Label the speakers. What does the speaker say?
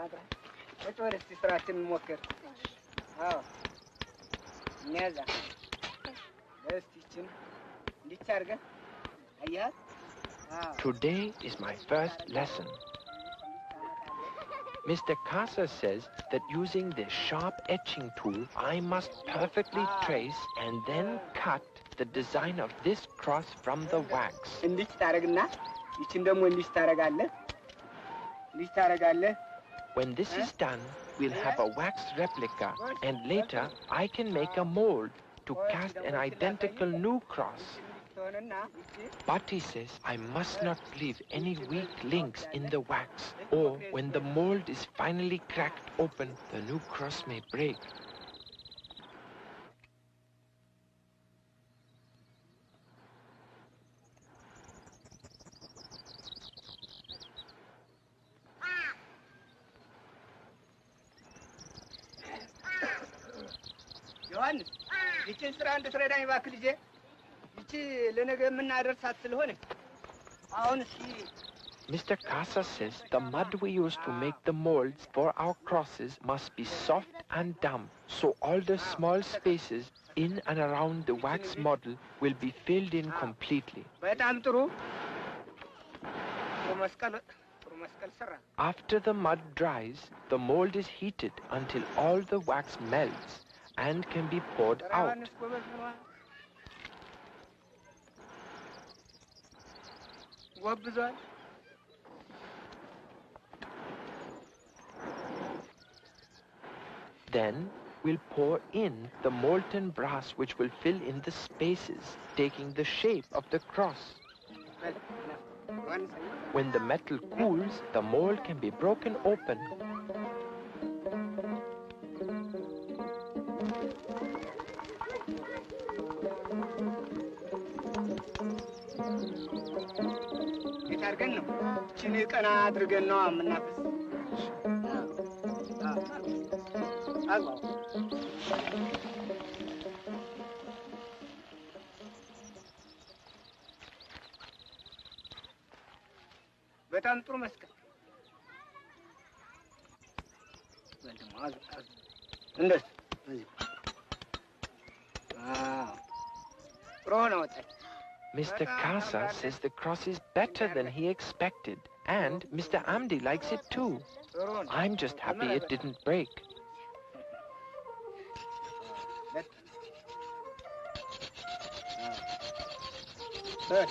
Speaker 1: ቁጭ በል እስቲ ስራችንን እንሞክር። አዎ እኛዛ እስቲ ይችን እንዲች አድርገን አያት።
Speaker 2: Today is my first lesson. Mr. Casa says that using this sharp etching tool, I must perfectly trace and then cut the design of this cross from the wax.
Speaker 1: እንዲች ታረግና ይችን ደግሞ እንዲች ታረጋለህ። እንዲች ታረጋለህ።
Speaker 2: When this is done, we'll have a wax replica, and later I can make a mold to cast an identical new cross. But he says I must not leave any weak links in the wax, or when the mold is finally cracked open, the new cross may break.
Speaker 1: ዮሐንስ ይችን ስራ እንድትረዳኝ እባክህ ልጄ። ይቺ ለነገ የምናደርሳት ስለሆነ አሁን እስኪ
Speaker 2: Mr. Casa says the mud we use to make the molds for our crosses must be soft and damp, so all the small spaces in and around the wax model will be filled in completely.
Speaker 1: በጣም ጥሩ።
Speaker 2: After the mud dries, the mold is heated until all the wax melts and can be poured out. Then we'll pour in the molten brass, which will fill in the spaces, taking the shape of the cross. When the metal cools, the mold can be broken open.
Speaker 1: የታርገን ነው ቺኒ ቀና አድርገን ነው አምናፈስ አልባ በጣም ጥሩ መስቀል ወልማዝ እንደስ ሮና ወጣ
Speaker 2: Mr. Casa says the cross is better than he expected, and Mr. Amdi likes it too. I'm just happy it didn't break.
Speaker 1: Sir,